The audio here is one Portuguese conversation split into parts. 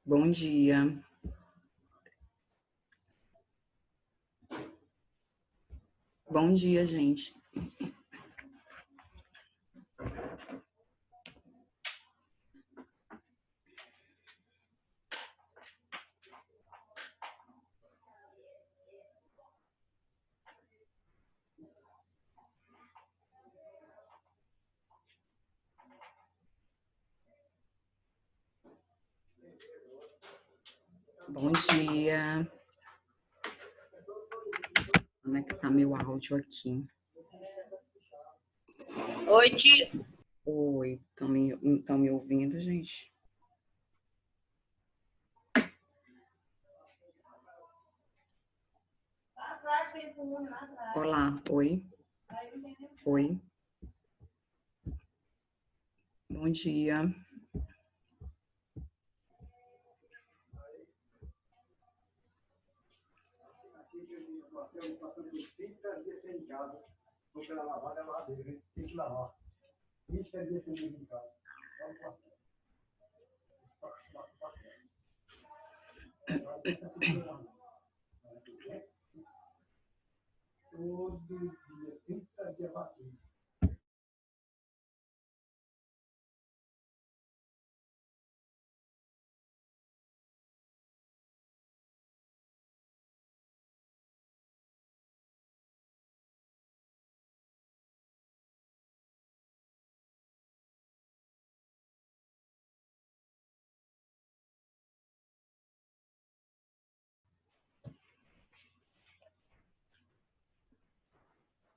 Bom dia. Bom dia, gente. Bom dia. Como é que tá meu áudio aqui? Oi, tia. Oi, estão me ouvindo, gente? Olá, oi. Oi. Bom dia. Tem que lavar. 30 dias sem ir em casa. Todo dia, 30 dias batido.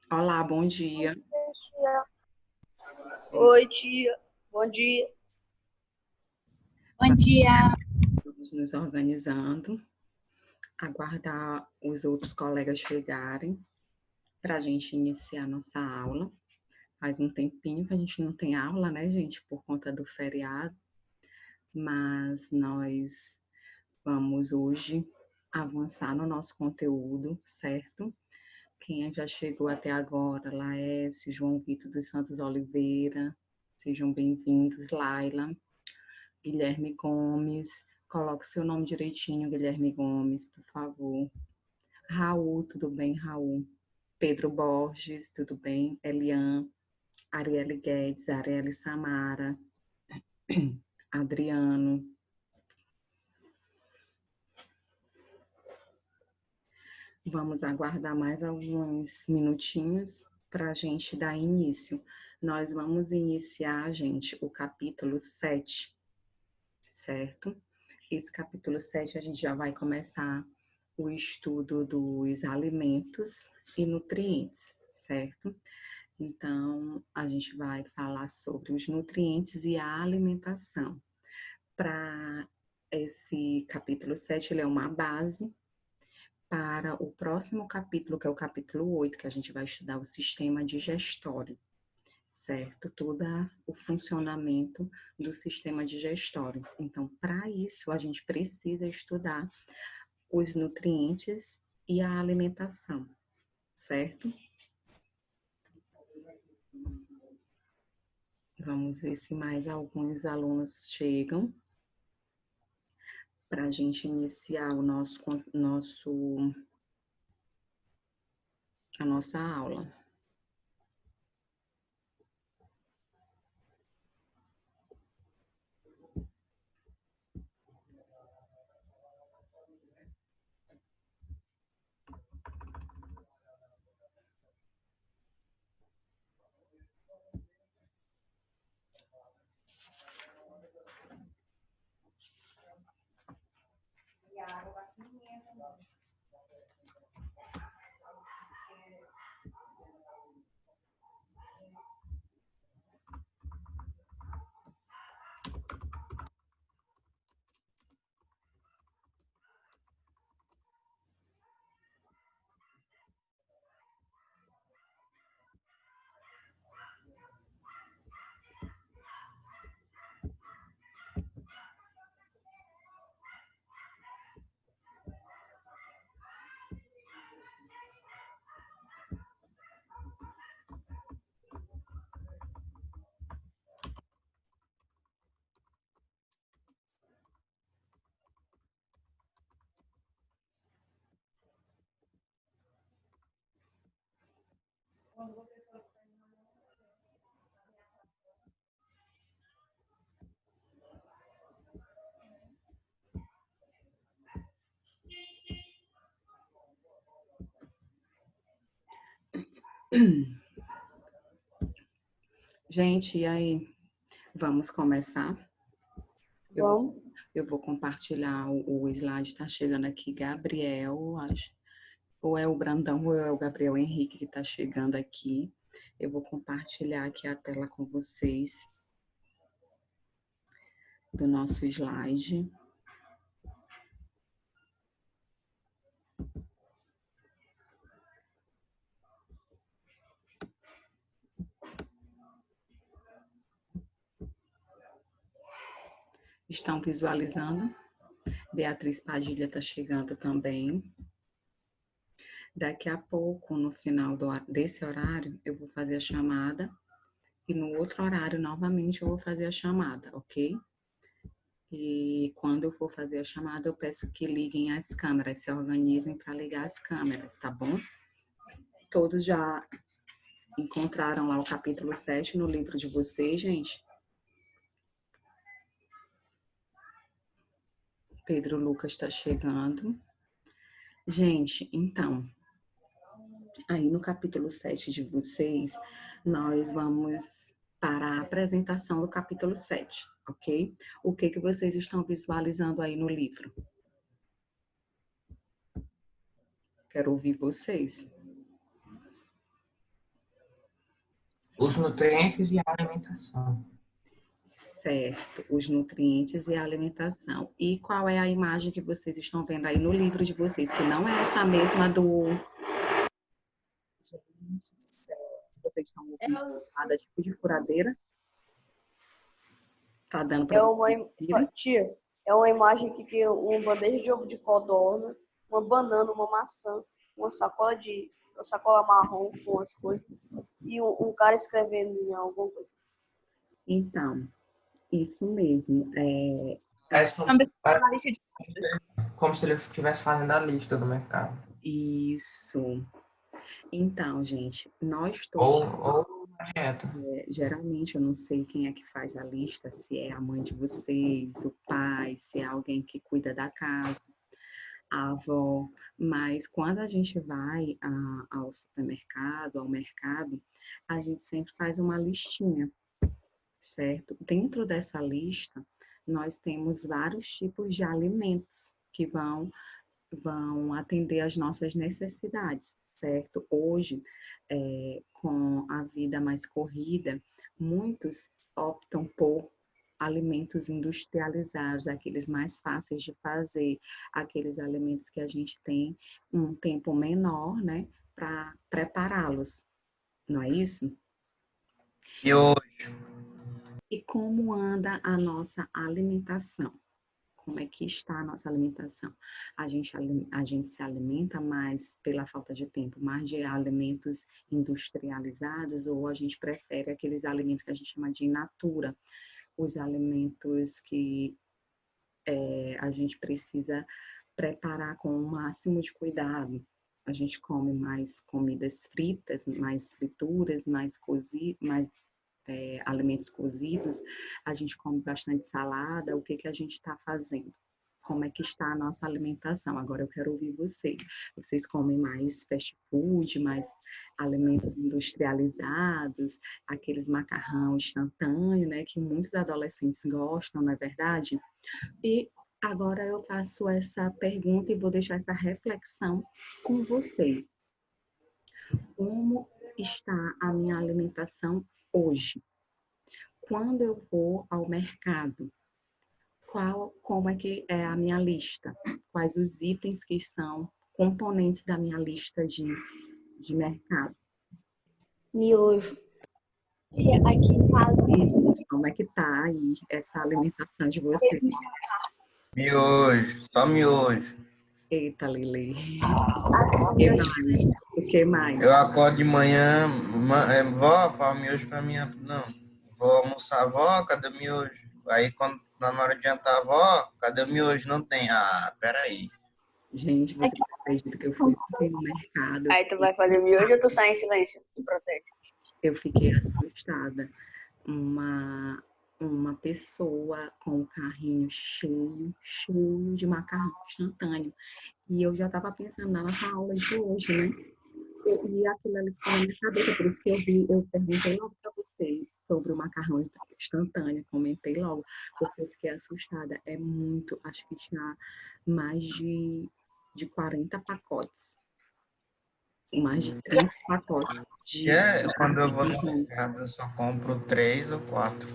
Olá, bom dia. Oi, tia. Bom dia. Bom dia. Vamos nos organizando, aguardar os outros colegas chegarem para a gente iniciar nossa aula. Faz um tempinho que a gente não tem aula, né, gente, por conta do feriado, mas nós vamos hoje avançar no nosso conteúdo, certo? Quem já chegou até agora, Laércio, João Vitor dos Santos Oliveira, sejam bem-vindos, Laila, Guilherme Gomes, coloque seu nome direitinho, Guilherme Gomes, por favor. Raul, tudo bem, Raul? Pedro Borges, tudo bem? Elian, Arielle Guedes, Arielle Samara, Adriano. Vamos aguardar mais alguns minutinhos para a gente dar início. Nós vamos iniciar, gente, o capítulo 7, certo? Esse capítulo 7 a gente já vai começar o estudo dos alimentos e nutrientes, certo? Então, a gente vai falar sobre os nutrientes e a alimentação. Para esse capítulo 7, ele é uma base para o próximo capítulo, que é o capítulo 8, que a gente vai estudar o sistema digestório, certo? Todo o funcionamento do sistema digestório. Então, para isso, a gente precisa estudar os nutrientes e a alimentação, certo? Vamos ver se mais alguns alunos chegam para a gente iniciar a nossa aula. Gente, e aí? Vamos começar? Vamos. Eu vou compartilhar o slide, tá chegando aqui, Gabriel, acho. Ou é o Brandão ou é o Gabriel Henrique que está chegando aqui. Eu vou compartilhar aqui a tela com vocês do nosso slide. Estão visualizando? Beatriz Padilha está chegando também. Daqui a pouco, no final desse horário, eu vou fazer a chamada. E no outro horário, novamente, eu vou fazer a chamada, ok? E quando eu for fazer a chamada, eu peço que liguem as câmeras, se organizem para ligar as câmeras, tá bom? Todos já encontraram lá o capítulo 7 no livro de vocês, gente? Pedro Lucas está chegando. Gente, então, aí no capítulo 7 de vocês, nós vamos para a apresentação do capítulo 7, ok? O que vocês estão visualizando aí no livro? Quero ouvir vocês. Os nutrientes e a alimentação. Certo, os nutrientes e a alimentação. E qual é a imagem que vocês estão vendo aí no livro de vocês, que não é essa mesma do... Vocês estão ouvindo nada tipo de furadeira? Tá dando para Tia, é uma imagem que tem uma bandeja de ovo de codorna, uma banana, uma maçã, uma sacola marrom com as coisas e um cara escrevendo em alguma coisa. Então, isso mesmo. Parece como se ele estivesse fazendo a lista do mercado. Isso. Então, gente, nós todos... Ou dieta. Geralmente, eu não sei quem é que faz a lista, se é a mãe de vocês, o pai, se é alguém que cuida da casa, a avó, mas quando a gente vai ao supermercado, ao mercado, a gente sempre faz uma listinha, certo? Dentro dessa lista, nós temos vários tipos de alimentos que vão atender às nossas necessidades, certo? Hoje, com a vida mais corrida, muitos optam por alimentos industrializados, aqueles mais fáceis de fazer, aqueles alimentos que a gente tem um tempo menor, né, para prepará-los, não é isso? E hoje? E como anda a nossa alimentação? Como é que está a nossa alimentação? A gente se alimenta mais pela falta de tempo, mais de alimentos industrializados, ou a gente prefere aqueles alimentos que a gente chama de in natura, os alimentos que a gente precisa preparar com o máximo de cuidado. A gente come mais comidas fritas, mais frituras, mais alimentos cozidos, a gente come bastante salada, o que a gente está fazendo? Como é que está a nossa alimentação? Agora eu quero ouvir vocês. Vocês comem mais fast food, mais alimentos industrializados, aqueles macarrão instantâneo, né, que muitos adolescentes gostam, não é verdade? E agora eu faço essa pergunta e vou deixar essa reflexão com vocês. Como está a minha alimentação hoje? Quando eu vou ao mercado, como é que é a minha lista? Quais os itens que são componentes da minha lista de mercado? Miojo. Aqui em casa. Como é que tá aí essa alimentação de vocês? Miojo, só miojo. Eita, Lili. O que mais? Eu acordo de manhã, vó, fala miojo pra minha... Não, vou almoçar, vó, cadê o miojo? Aí, quando na hora de jantar, vó, cadê o miojo? Não tem. Ah, peraí. Gente, você acredita que eu fui ontem no mercado? Aí tu vai fazer miojo ou tu sai em silêncio? Tu protege. Eu fiquei assustada. Uma pessoa com o carrinho cheio de macarrão instantâneo. E eu já estava pensando na nossa aula de hoje, né? E aquilo ali ficou na minha cabeça, por isso que eu perguntei logo para vocês sobre o macarrão instantâneo, comentei logo, porque eu fiquei assustada. É muito, acho que tinha mais de 40 pacotes, mais de 30 pacotes E de é, quando eu vou no macarrão. mercado, eu só compro 3 ou 4.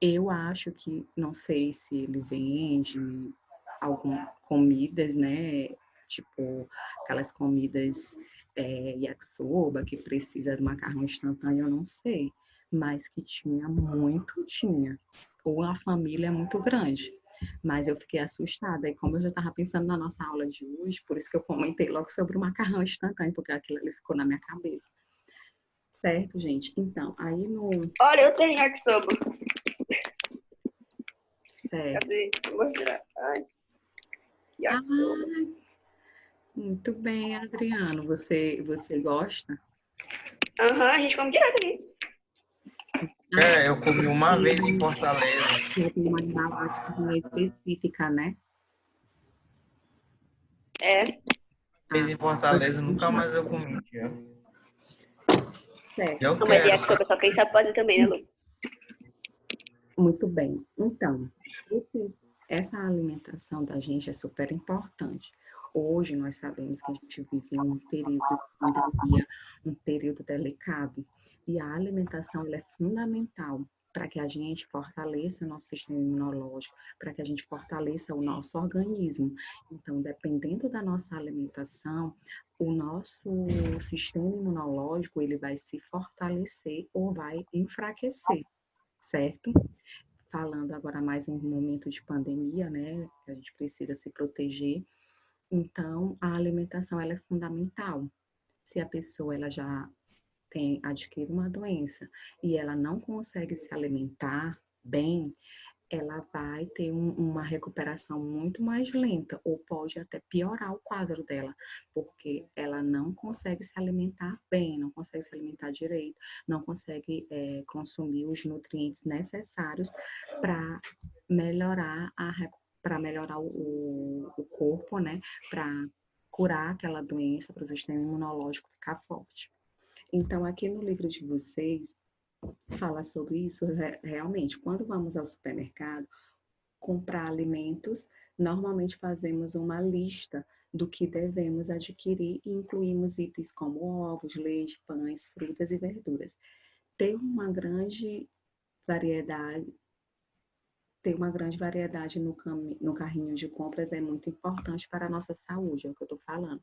Eu acho que, não sei se ele vende algumas comidas, né? Tipo, aquelas comidas yakisoba, que precisa de macarrão instantâneo, eu não sei. Mas que tinha muito, tinha. Ou a família é muito grande. Mas eu fiquei assustada. E como eu já estava pensando na nossa aula de hoje, por isso que eu comentei logo sobre o macarrão instantâneo, porque aquilo ali ficou na minha cabeça. Certo, gente? Então, aí no... Olha, eu tenho yakisoba. Certo. Cadê? Eu vou tirar. Ai, Ah, yakisoba. muito bem, Adriano. Você gosta? Aham, a gente come direto aqui. Ah, É, eu comi uma vez em Fortaleza. tem uma embalagem específica, né? É. Vez Ah, em Fortaleza, nunca mais eu comi, tia. certo. Eu Não, mas quero, sabe? yakisoba só quem sabe fazer também, né, Lu? Muito bem. Então, essa alimentação da gente é super importante. Hoje nós sabemos que a gente vive um período de pandemia, um período delicado, e a alimentação ela é fundamental para que a gente fortaleça o nosso sistema imunológico, para que a gente fortaleça o nosso organismo. Então, dependendo da nossa alimentação, o nosso sistema imunológico ele vai se fortalecer ou vai enfraquecer, certo? Falando agora mais em um momento de pandemia, né, que a gente precisa se proteger. Então, a alimentação ela é fundamental. Se a pessoa ela já adquire uma doença e ela não consegue se alimentar bem, ela vai ter uma recuperação muito mais lenta, ou pode até piorar o quadro dela, porque ela não consegue se alimentar bem, não consegue se alimentar direito, não consegue consumir os nutrientes necessários para melhorar para melhorar o corpo, né? Para curar aquela doença, para o sistema imunológico ficar forte. Então, aqui no livro de vocês, fala sobre isso realmente. Quando vamos ao supermercado comprar alimentos, normalmente fazemos uma lista do que devemos adquirir e incluímos itens como ovos, leite, pães, frutas e verduras. Ter uma grande variedade ter uma grande variedade no carrinho de compras é muito importante para a nossa saúde, é o que eu estou falando,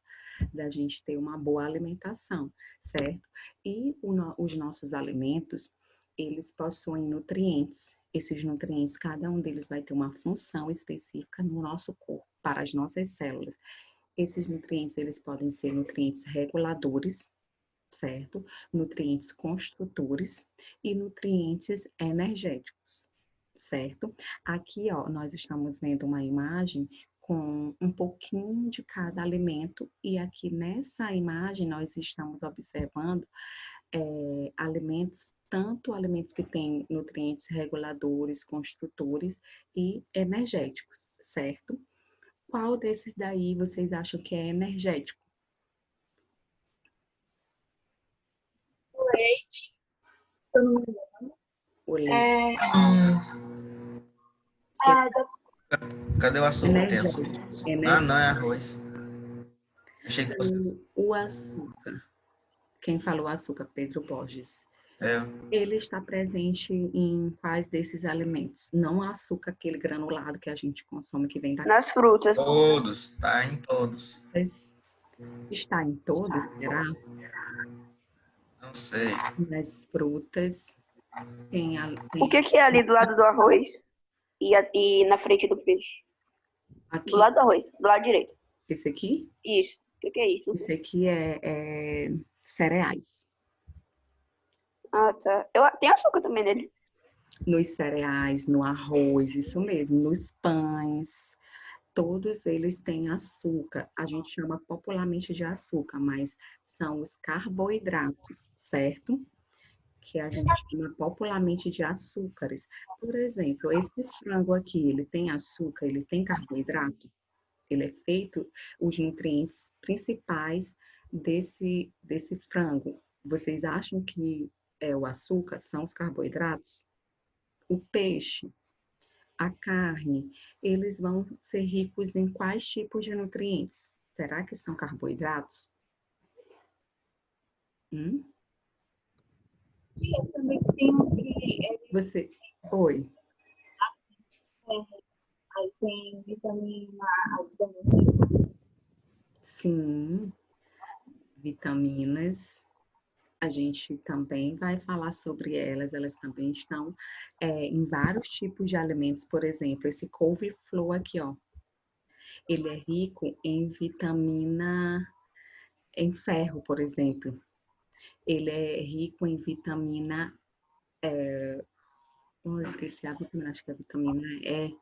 da gente ter uma boa alimentação, certo? E os nossos alimentos, eles possuem nutrientes. Esses nutrientes, cada um deles vai ter uma função específica no nosso corpo, para as nossas células. Esses nutrientes, eles podem ser nutrientes reguladores, certo? Nutrientes construtores e nutrientes energéticos, certo? Aqui, ó, nós estamos vendo uma imagem com um pouquinho de cada alimento e aqui nessa imagem nós estamos observando alimentos, tanto alimentos que têm nutrientes reguladores, construtores e energéticos, certo? Qual desses daí vocês acham que é energético? Leite, se eu não me engano. O leite. Cadê o açúcar? Tem Energético. açúcar? Ah, não, Energético. é arroz. Achei que fosse açúcar. O açúcar. Quem falou açúcar? Pedro Borges. É, Ele está presente em quais desses alimentos? Não o açúcar, aquele granulado que a gente consome, que vem da Nas frutas. todos, tá em todos. mas está em todos, será? Não sei. Nas frutas, O que é ali do lado do arroz e na frente do peixe? Do aqui, lado do arroz, do lado direito. esse aqui? Isso. O que é isso? Esse aqui é cereais. Ah, tá. Tem açúcar também nele. Nos cereais, no arroz, isso mesmo, nos pães, todos eles têm açúcar. A gente chama popularmente de açúcar, mas são os carboidratos, certo? Que a gente chama popularmente de açúcares. Por exemplo, esse frango aqui, ele tem açúcar, ele tem carboidrato? Ele é feito, os nutrientes principais desse frango. Vocês acham que é o açúcar? São os carboidratos? O peixe, a carne, eles vão ser ricos em quais tipos de nutrientes? Será que são carboidratos? Tia, também tem uns que Você, oi, aí tem vitamina A, vitamina sim, vitaminas. A gente também vai falar sobre elas, elas também estão em vários tipos de alimentos. Por exemplo, esse couve-flor aqui, ó, ele é rico em vitamina, em ferro, por exemplo. Ele é rico em vitamina, eu esqueci a vitamina, acho que é a vitamina E.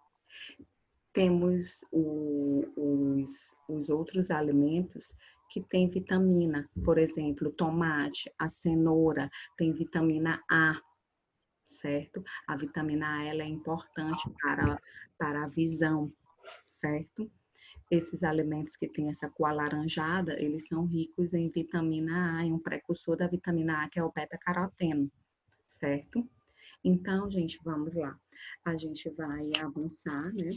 Temos os outros alimentos que têm vitamina, por exemplo, o tomate, a cenoura, tem vitamina A, certo? A vitamina A ela é importante para a visão, certo? Esses alimentos que têm essa cor alaranjada, eles são ricos em vitamina A, em um precursor da vitamina A, que é o beta-caroteno, certo? Então, gente, vamos lá. A gente vai avançar, né,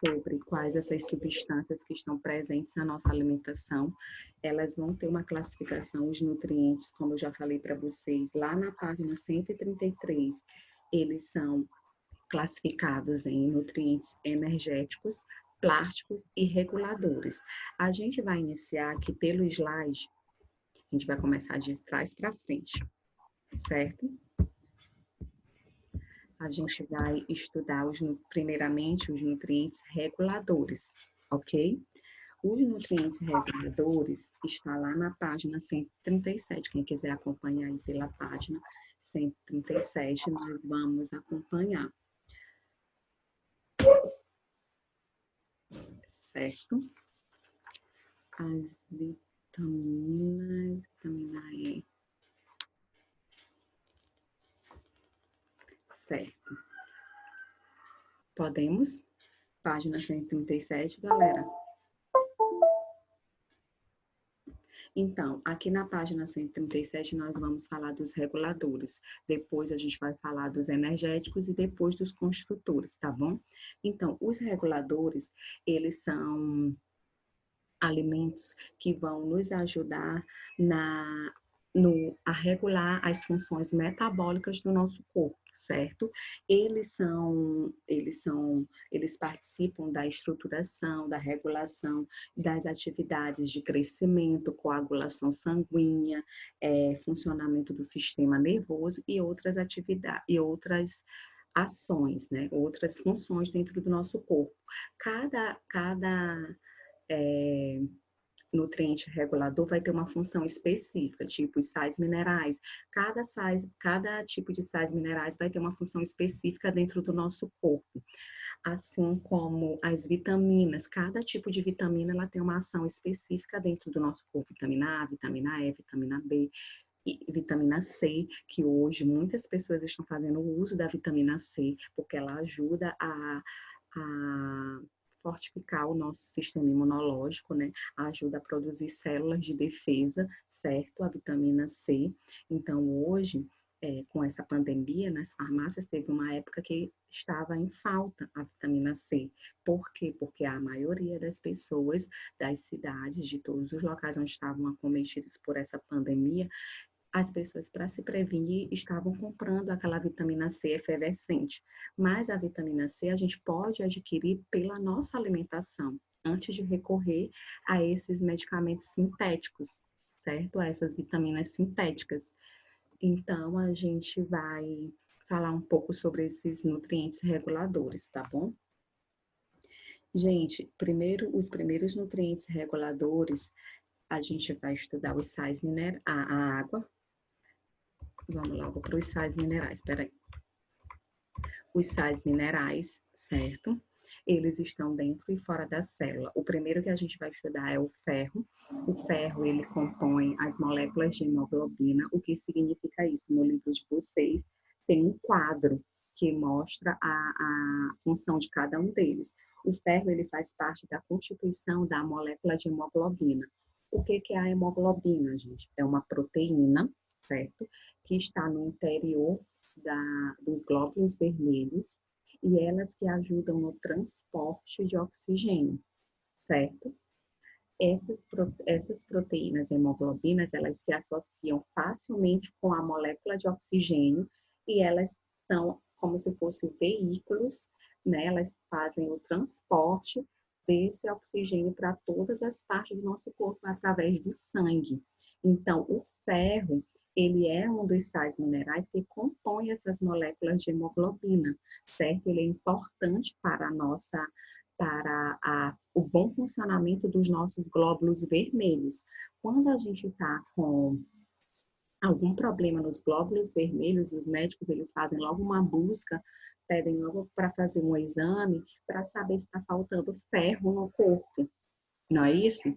sobre quais essas substâncias que estão presentes na nossa alimentação. Elas vão ter uma classificação, os nutrientes, como eu já falei para vocês, lá na página 133, eles são classificados em nutrientes energéticos, plásticos e reguladores. A gente vai iniciar aqui pelo slide, a gente vai começar de trás para frente, certo? A gente vai estudar, primeiramente, os nutrientes reguladores, ok? Os nutrientes reguladores está lá na página 137. Quem quiser acompanhar aí pela página 137, nós vamos acompanhar. Certo? As vitaminas, vitamina E. Certo. Podemos? Página 137, galera. Então, aqui na página 137, nós vamos falar dos reguladores. Depois a gente vai falar dos energéticos e depois dos construtores, tá bom? Então, os reguladores, eles são alimentos que vão nos ajudar a regular as funções metabólicas do nosso corpo, certo? Eles participam da estruturação, da regulação das atividades de crescimento, coagulação sanguínea, funcionamento do sistema nervoso e outras atividades e outras ações, né? Outras funções dentro do nosso corpo. Cada nutriente regulador vai ter uma função específica, tipo os sais minerais. Cada tipo de sais minerais vai ter uma função específica dentro do nosso corpo. Assim como as vitaminas, cada tipo de vitamina ela tem uma ação específica dentro do nosso corpo. Vitamina A, vitamina E, vitamina B e vitamina C, que hoje muitas pessoas estão fazendo o uso da vitamina C, porque ela ajuda a fortificar o nosso sistema imunológico, né? Ajuda a produzir células de defesa, certo? A vitamina C. Então, hoje, com essa pandemia, nas farmácias teve uma época que estava em falta a vitamina C. Por quê? Porque a maioria das pessoas das cidades, de todos os locais onde estavam acometidos por essa pandemia, as pessoas, para se prevenir, estavam comprando aquela vitamina C efervescente. Mas a vitamina C a gente pode adquirir pela nossa alimentação, antes de recorrer a esses medicamentos sintéticos, certo? A essas vitaminas sintéticas. Então, a gente vai falar um pouco sobre esses nutrientes reguladores, tá bom? Gente, os primeiros nutrientes reguladores, a gente vai estudar os sais minerais, a água. Vamos logo para os sais minerais, peraí. Os sais minerais, certo? eles estão dentro e fora da célula. O primeiro que a gente vai estudar é o ferro. O ferro, ele compõe as moléculas de hemoglobina. O que significa isso? No livro de vocês tem um quadro que mostra a função de cada um deles. O ferro, ele faz parte da constituição da molécula de hemoglobina. O que é a hemoglobina, gente? É uma proteína, certo? Que está no interior dos glóbulos vermelhos e elas que ajudam no transporte de oxigênio, certo? Essas proteínas hemoglobinas, elas se associam facilmente com a molécula de oxigênio e elas são como se fossem veículos, né? Elas fazem o transporte desse oxigênio para todas as partes do nosso corpo através do sangue. Então, o ferro, ele é um dos sais minerais que compõe essas moléculas de hemoglobina, certo? Ele é importante para o bom funcionamento dos nossos glóbulos vermelhos. Quando a gente está com algum problema nos glóbulos vermelhos, os médicos eles fazem logo uma busca, pedem logo para fazer um exame para saber se está faltando ferro no corpo, não é isso?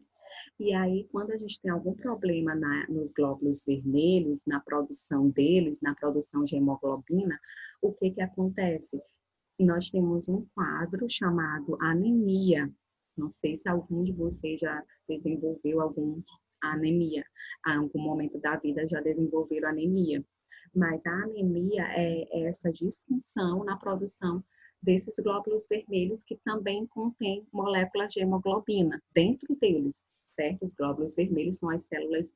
E aí, quando a gente tem algum problema nos glóbulos vermelhos, na produção deles, na produção de hemoglobina, o que que acontece? Nós temos um quadro chamado anemia. Não sei se algum de vocês já desenvolveu alguma anemia. A algum momento da vida já desenvolveram anemia. Mas a anemia é essa disfunção na produção desses glóbulos vermelhos que também contém moléculas de hemoglobina dentro deles, certo? Os glóbulos vermelhos são as células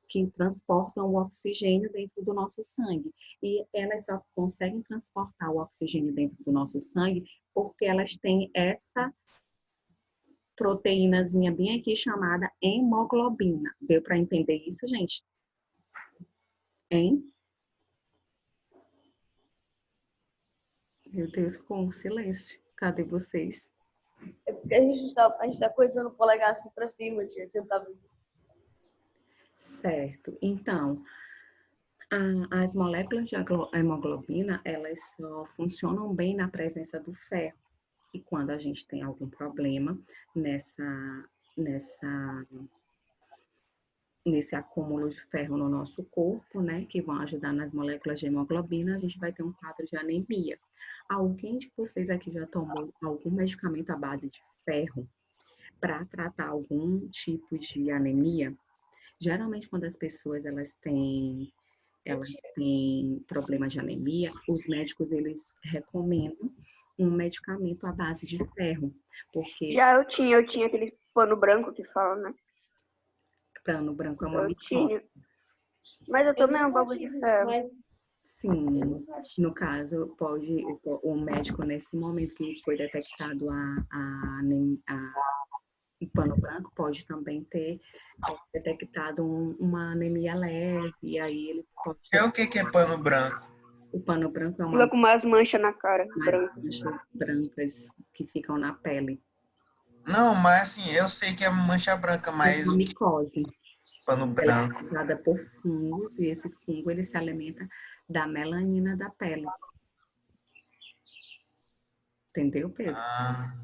que transportam o oxigênio dentro do nosso sangue. E elas só conseguem transportar o oxigênio dentro do nosso sangue porque elas têm essa proteínazinha bem aqui chamada hemoglobina. Deu para entender isso, gente? Hein? Meu Deus, com silêncio. Cadê vocês? É porque a gente tá coisando o polegar assim pra cima, tia. Você não tá vendo? Certo. Então, as moléculas de hemoglobina, elas só funcionam bem na presença do ferro. E quando a gente tem algum problema nesse acúmulo de ferro no nosso corpo, né, que vão ajudar nas moléculas de hemoglobina, a gente vai ter um quadro de anemia. Alguém de vocês aqui já tomou algum medicamento à base de ferro para tratar algum tipo de anemia? Geralmente, quando as pessoas elas têm problema de anemia, os médicos eles recomendam um medicamento à base de ferro, porque Já eu tinha aquele pano branco que fala, né? plano branco é uma Eu micose. tinha. Mas eu tomei um bagulho de ferro. Sim, no caso, o médico, nesse momento que foi detectado o pano branco, pode também ter detectado uma anemia leve, e aí ele pode É ter. o que é pano branco? O pano branco é Fica uma com umas manchas na cara, mais branca. manchas brancas que ficam na pele. Não, mas assim, eu sei que é mancha branca, É mas uma o que micose. é pano Ela é branco? causada por fungos, e esse fungo ele se alimenta da melanina da pele. Entendeu, Pedro? Ah,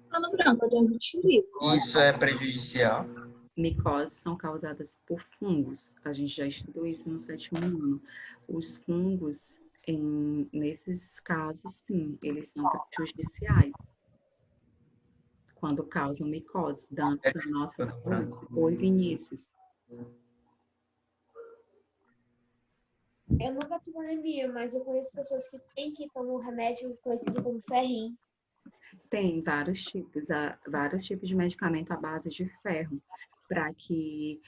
Pano branco, eu tenho vitiligo. isso é prejudicial? Micoses são causadas por fungos. A gente já estudou isso no 7º ano. Os fungos, nesses casos, sim, eles são prejudiciais quando causam micose, danos É à nossa pano saúde. branco. Oi, Vinícius. Eu nunca tive anemia, mas eu conheço pessoas que têm que tomar um remédio conhecido como ferrinho. Tem vários tipos de medicamento à base de ferro, para que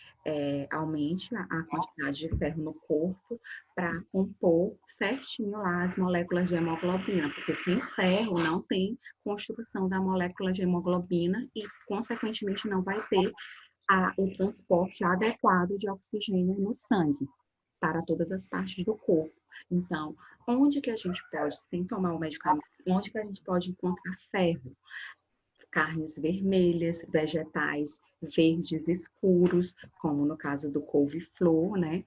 aumente a quantidade de ferro no corpo, para compor certinho lá as moléculas de hemoglobina, porque sem ferro não tem construção da molécula de hemoglobina e, consequentemente, não vai ter o transporte adequado de oxigênio no sangue para todas as partes do corpo. Então, onde que a gente pode, sem tomar o medicamento, onde que a gente pode encontrar ferro? Carnes vermelhas, vegetais verdes escuros, como no caso do couve-flor, né?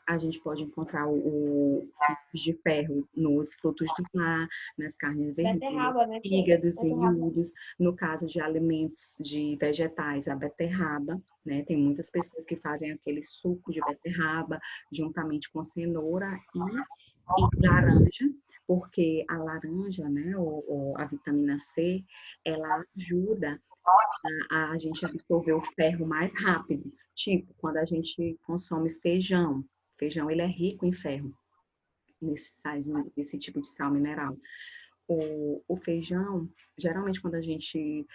a gente pode encontrar o frutos de ferro nos frutos do mar, nas carnes vermelhas, Beterraba, né, tia? fígados e Beterraba. miúdos. No caso de alimentos de vegetais, a beterraba, né? Tem muitas pessoas que fazem aquele suco de beterraba juntamente com cenoura e laranja, porque a laranja, né, ou a vitamina C, ela ajuda a gente absorver o ferro mais rápido. Tipo, quando a gente consome feijão. Feijão, ele é rico em ferro, nesse tipo de sal mineral. O feijão, geralmente quando a gente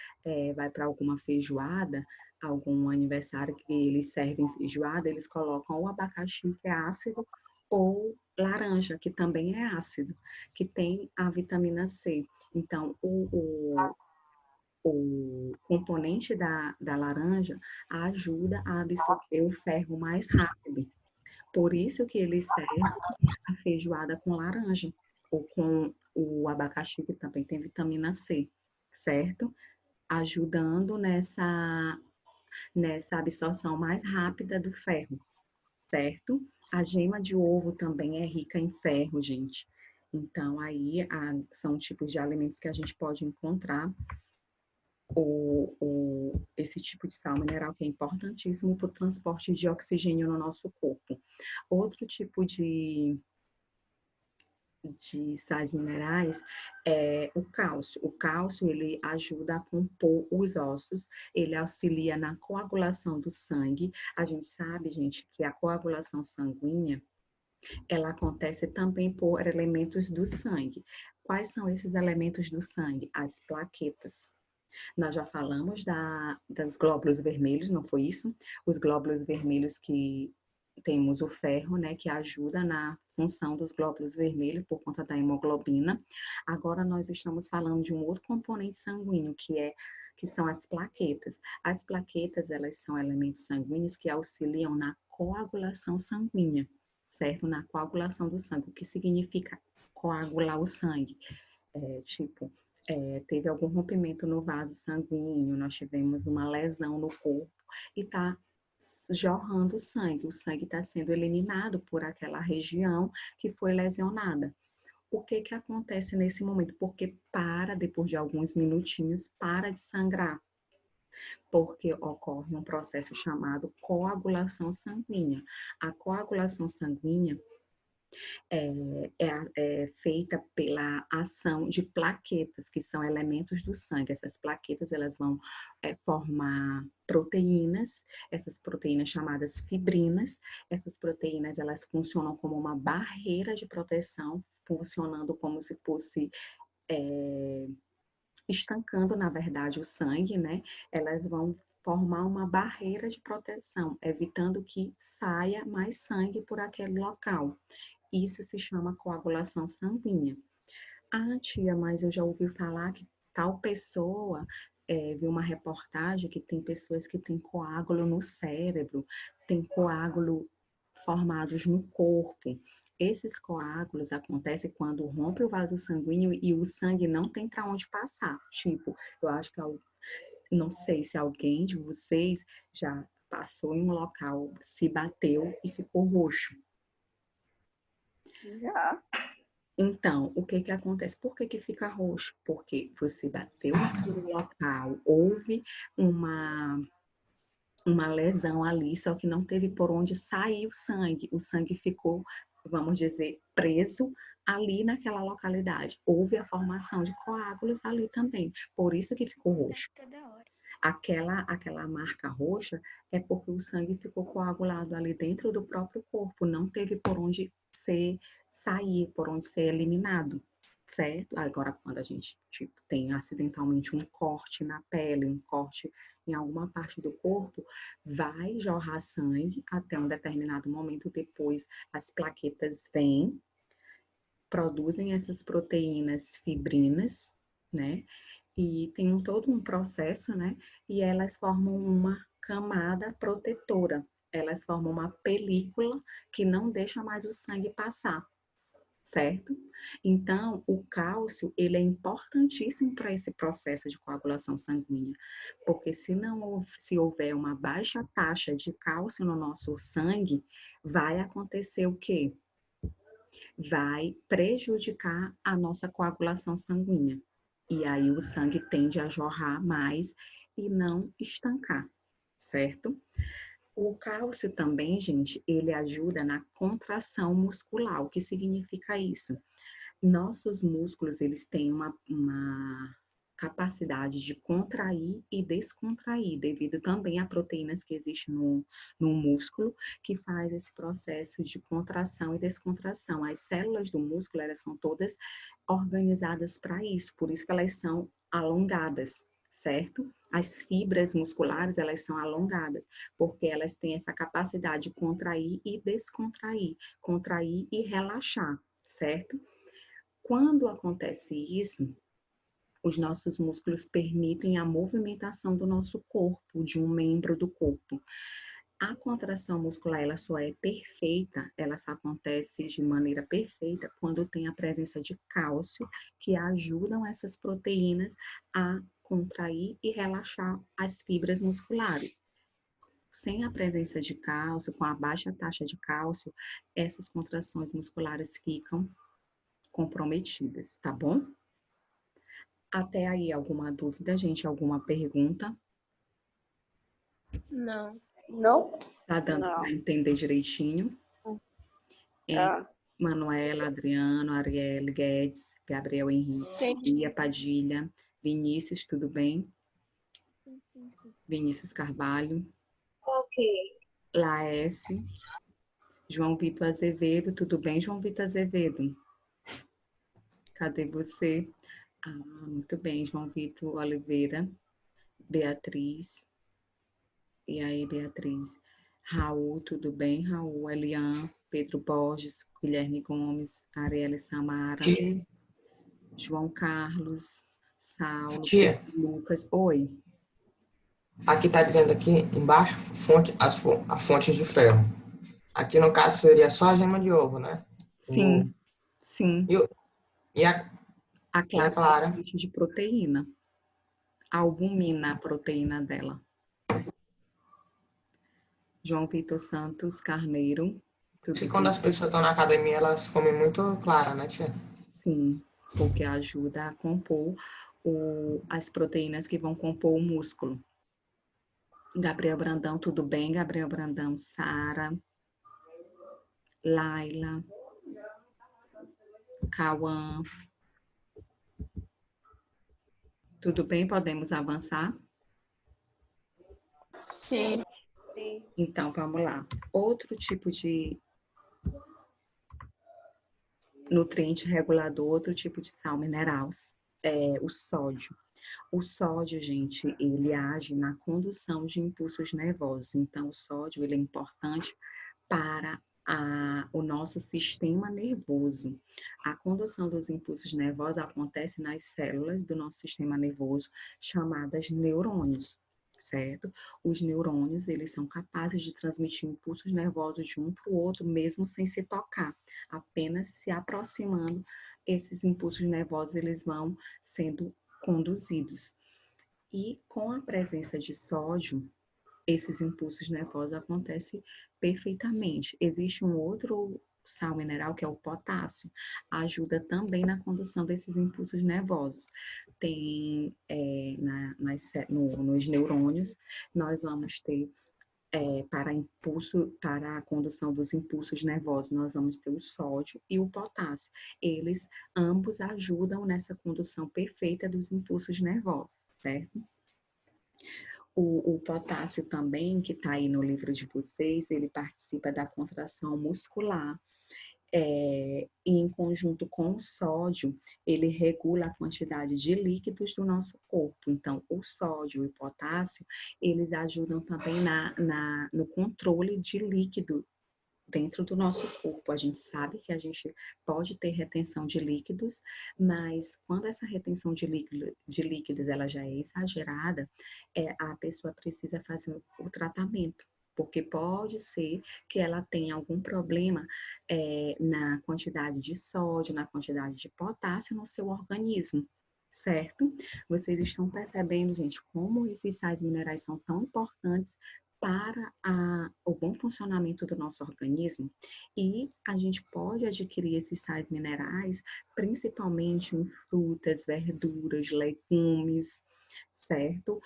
vai para alguma feijoada, algum aniversário que eles servem feijoada, eles colocam o abacaxi, que é ácido, ou laranja, que também é ácido, que tem a vitamina C. Então, o componente da laranja ajuda a absorver o ferro mais rápido. Por isso que eles servem a feijoada com laranja, ou com o abacaxi, que também tem vitamina C, certo? Ajudando nessa absorção mais rápida do ferro, certo? A gema de ovo também é rica em ferro, gente. Então, aí são tipos de alimentos que a gente pode encontrar esse tipo de sal mineral que é importantíssimo para o transporte de oxigênio no nosso corpo. Outro tipo de sais minerais é o cálcio. O cálcio, ele ajuda a compor os ossos, ele auxilia na coagulação do sangue. A gente sabe, gente, que a coagulação sanguínea, ela acontece também por elementos do sangue. Quais são esses elementos do sangue? As plaquetas. Nós já falamos das glóbulos vermelhos, não foi isso? Os glóbulos vermelhos que temos o ferro, né, que ajuda na função dos glóbulos vermelhos por conta da hemoglobina. Agora nós estamos falando de um outro componente sanguíneo, que são as plaquetas. As plaquetas, elas são elementos sanguíneos que auxiliam na coagulação sanguínea, certo? Na coagulação do sangue. O que significa coagular o sangue? Teve algum rompimento no vaso sanguíneo, nós tivemos uma lesão no corpo e está jorrando sangue. O sangue está sendo eliminado por aquela região que foi lesionada. O que acontece nesse momento? Porque depois de alguns minutinhos, para de sangrar. Porque ocorre um processo chamado coagulação sanguínea. A coagulação sanguínea é feita pela ação de plaquetas, que são elementos do sangue. Essas plaquetas, elas vão formar proteínas, essas proteínas chamadas fibrinas. Essas proteínas, elas funcionam como uma barreira de proteção, funcionando como se fosse estancando, na verdade, o sangue, né? Elas vão formar uma barreira de proteção, evitando que saia mais sangue por aquele local. Isso se chama coagulação sanguínea. Ah, tia, mas eu já ouvi falar que tal pessoa, vi uma reportagem que tem pessoas que têm coágulo no cérebro, tem coágulo formados no corpo. Esses coágulos acontecem quando rompe o vaso sanguíneo e o sangue não tem para onde passar. Tipo, eu acho que não sei se alguém de vocês já passou em um local, se bateu e ficou roxo. Já. Então, o que acontece? Por que fica roxo? Porque você bateu naquele local, houve uma lesão ali, só que não teve por onde sair o sangue. O sangue ficou, vamos dizer, preso ali naquela localidade. Houve a formação de coágulos ali também. Por isso que ficou roxo. Aquela marca roxa é porque o sangue ficou coagulado ali dentro do próprio corpo, não teve por onde sair, por onde ser eliminado, certo? Agora, quando a gente tem acidentalmente um corte na pele, um corte em alguma parte do corpo, vai jorrar sangue até um determinado momento. Depois, as plaquetas vêm, produzem essas proteínas fibrinas, né? E tem todo um processo, né? E elas formam uma camada protetora. Elas formam uma película que não deixa mais o sangue passar, certo? Então, o cálcio, ele é importantíssimo para esse processo de coagulação sanguínea, porque se houver uma baixa taxa de cálcio no nosso sangue, vai acontecer o quê? Vai prejudicar a nossa coagulação sanguínea. E aí o sangue tende a jorrar mais e não estancar, certo? O cálcio também, gente, ele ajuda na contração muscular. O que significa isso? Nossos músculos, eles têm uma capacidade de contrair e descontrair, devido também a proteínas que existem no músculo, que faz esse processo de contração e descontração. As células do músculo, elas são todas organizadas para isso, por isso que elas são alongadas, certo? As fibras musculares, elas são alongadas, porque elas têm essa capacidade de contrair e descontrair, contrair e relaxar, certo? Quando acontece isso, os nossos músculos permitem a movimentação do nosso corpo, de um membro do corpo. A contração muscular, ela só é perfeita, ela só acontece de maneira perfeita quando tem a presença de cálcio, que ajudam essas proteínas a contrair e relaxar as fibras musculares. Sem a presença de cálcio, com a baixa taxa de cálcio, essas contrações musculares ficam comprometidas, tá bom? Até aí, alguma dúvida, gente? Alguma pergunta? Não. Não? Tá dando Não. para entender direitinho? Tá. Manuela, Adriano, Arielle, Guedes, Gabriel Henrique, Bia Padilha, Vinícius, tudo bem? Vinícius Carvalho, Ok. Laércio, João Vitor Azevedo, tudo bem, João Vitor Azevedo? Cadê você? Ah, muito bem, João Vitor Oliveira, Beatriz. E aí, Beatriz? Raul, tudo bem? Raul, Elian, Pedro Borges, Guilherme Gomes, Arielle Samara, Tia, João Carlos, Saulo, tia, Lucas. Oi. aqui tá dizendo aqui embaixo a fonte de ferro. Aqui no caso seria só a gema de ovo, né? O, Sim, sim. e, o- e a, A e a clara é clara. fonte de proteína. Albumina a proteína dela. João Vitor Santos Carneiro. Acho que Tudo quando bem? as pessoas estão na academia, elas comem muito clara, né, tia? Sim, porque ajuda a compor as proteínas que vão compor o músculo. Gabriel Brandão, tudo bem? Gabriel Brandão, Sara, Laila, Cauã. Tudo bem? Podemos avançar? Sim. Sim. Então, vamos lá. Outro tipo de nutriente regulador, outro tipo de sal mineral, é o sódio. O sódio, gente, ele age na condução de impulsos nervosos. Então, o sódio, ele é importante para o nosso sistema nervoso. A condução dos impulsos nervosos acontece nas células do nosso sistema nervoso, chamadas neurônios, certo? Os neurônios, eles são capazes de transmitir impulsos nervosos de um para o outro, mesmo sem se tocar, apenas se aproximando, esses impulsos nervosos, eles vão sendo conduzidos. E com a presença de sódio, esses impulsos nervosos acontecem perfeitamente. Existe um outro sal mineral, que é o potássio, ajuda também na condução desses impulsos nervosos. Tem nos neurônios, nós vamos ter para a condução dos impulsos nervosos, nós vamos ter o sódio e o potássio. Eles ambos ajudam nessa condução perfeita dos impulsos nervosos, certo? O potássio também, que está aí no livro de vocês, ele participa da contração muscular. E em conjunto com o sódio, ele regula a quantidade de líquidos do nosso corpo. Então, o sódio e o potássio, eles ajudam também no controle de líquido dentro do nosso corpo. A gente sabe que a gente pode ter retenção de líquidos, mas quando essa retenção de líquidos ela já é exagerada, a pessoa precisa fazer o tratamento, porque pode ser que ela tenha algum problema na quantidade de sódio, na quantidade de potássio no seu organismo, certo? Vocês estão percebendo, gente, como esses sais minerais são tão importantes para o bom funcionamento do nosso organismo, e a gente pode adquirir esses sais minerais principalmente em frutas, verduras, legumes, certo?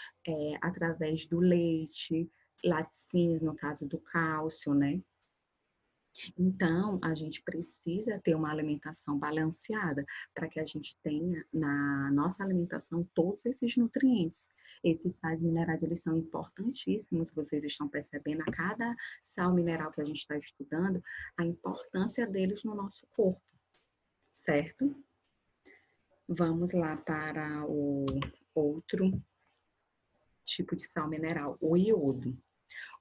Através do leite, laticínios, no caso do cálcio, né? Então, a gente precisa ter uma alimentação balanceada para que a gente tenha na nossa alimentação todos esses nutrientes. Esses sais minerais, eles são importantíssimos, vocês estão percebendo a cada sal mineral que a gente está estudando, a importância deles no nosso corpo, certo? Vamos lá para o outro tipo de sal mineral, o iodo.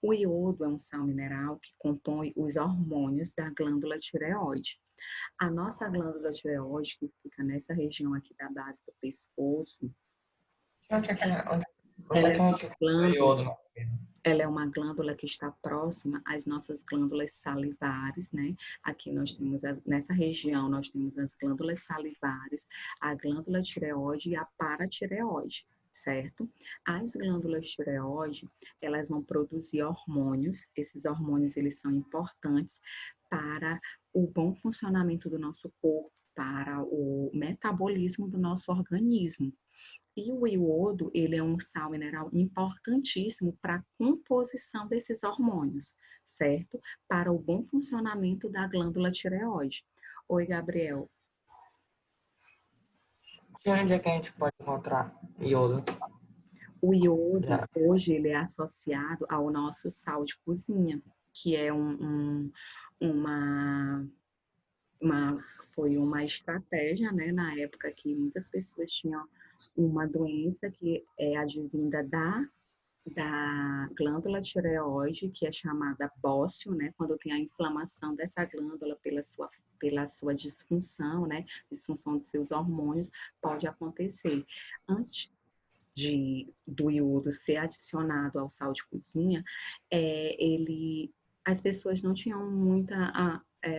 O iodo é um sal mineral que compõe os hormônios da glândula tireoide. A nossa glândula tireoide, que fica nessa região aqui da base do pescoço, Onde é que ela é a uma gente faz o glândula, iodo? ela é uma glândula que está próxima às nossas glândulas salivares, né? Aqui nós temos, nessa região, nós temos as glândulas salivares, a glândula tireoide e a paratireoide, certo? As glândulas tireoide, elas vão produzir hormônios. Esses hormônios, eles são importantes para o bom funcionamento do nosso corpo, para o metabolismo do nosso organismo. E o iodo, ele é um sal mineral importantíssimo para a composição desses hormônios, certo? Para o bom funcionamento da glândula tireoide. Oi, Gabriel. De onde é que a gente pode encontrar iodo? O iodo, hoje, ele é associado ao nosso sal de cozinha, que é foi uma estratégia, né, na época que muitas pessoas tinham uma doença que é advinda da glândula tireoide, que é chamada bócio, né, quando tem a inflamação dessa glândula pela sua disfunção, né, disfunção dos seus hormônios, pode acontecer. Antes do iodo ser adicionado ao sal de cozinha, as pessoas não tinham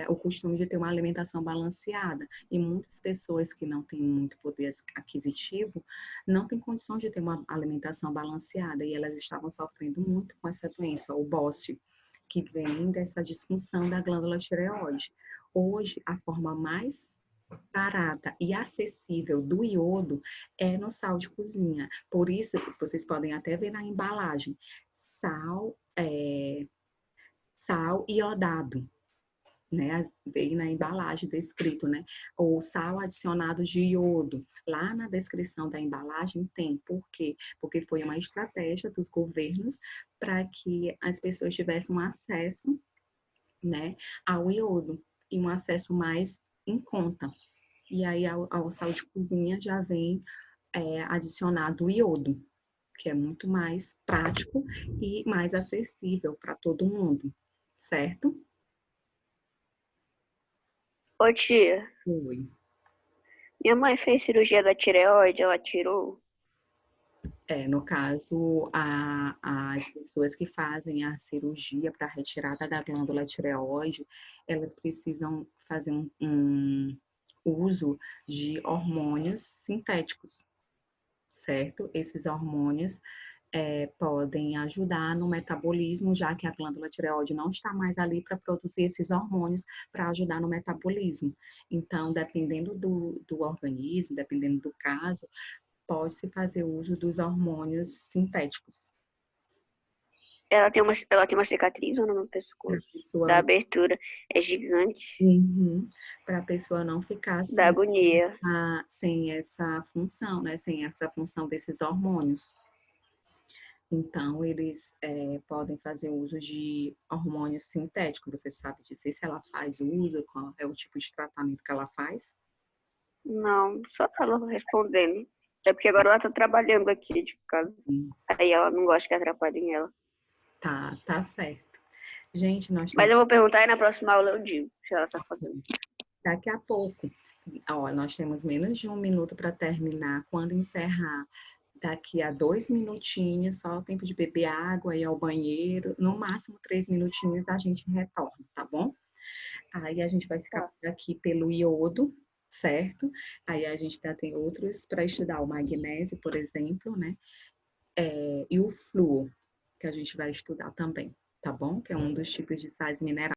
o costume de ter uma alimentação balanceada, e muitas pessoas que não têm muito poder aquisitivo não têm condições de ter uma alimentação balanceada, e elas estavam sofrendo muito com essa doença, o bócio, que vem dessa disfunção da glândula tireoide. Hoje, a forma mais barata e acessível do iodo é no sal de cozinha. Por isso, vocês podem até ver na embalagem, sal iodado, né? Vem na embalagem descrito, né? Ou sal adicionado de iodo. Lá na descrição da embalagem tem. Por quê? Porque foi uma estratégia dos governos para que as pessoas tivessem um acesso, né, ao iodo, e um acesso mais em conta. E aí, ao sal de cozinha já vem adicionado o iodo, que é muito mais prático e mais acessível para todo mundo, certo? Ô tia, Oi. minha mãe fez cirurgia da tireoide, ela tirou. No caso, as pessoas que fazem a cirurgia para retirada da glândula tireoide, elas precisam fazer um uso de hormônios sintéticos, certo? Esses hormônios podem ajudar no metabolismo, já que a glândula tireoide não está mais ali para produzir esses hormônios para ajudar no metabolismo. Então, dependendo do organismo, dependendo do caso, pode-se fazer uso dos hormônios sintéticos. Ela tem uma cicatriz no pescoço. Da abertura. É gigante. Para a pessoa não ficar assim, da agonia. Sem essa função, né? Sem essa função desses hormônios. Então, eles podem fazer uso de hormônios sintéticos. Você sabe dizer se ela faz uso, qual é o tipo de tratamento que ela faz? Não, só ela respondendo. É porque agora ela tá trabalhando aqui de casa. Aí ela não gosta que atrapalhem ela. Tá certo. Gente, Mas eu vou perguntar e na próxima aula eu digo se ela tá fazendo. Daqui a pouco. Nós temos menos de 1 minuto para terminar. Quando encerrar daqui a 2 minutinhos, só o tempo de beber água, ir ao banheiro, no máximo 3 minutinhos a gente retorna, tá bom? Aí a gente vai ficar por aqui pelo iodo, certo? Aí a gente ainda tem outros para estudar, o magnésio, por exemplo, né? E o flúor, que a gente vai estudar também, tá bom? Que é um dos tipos de sais minerais.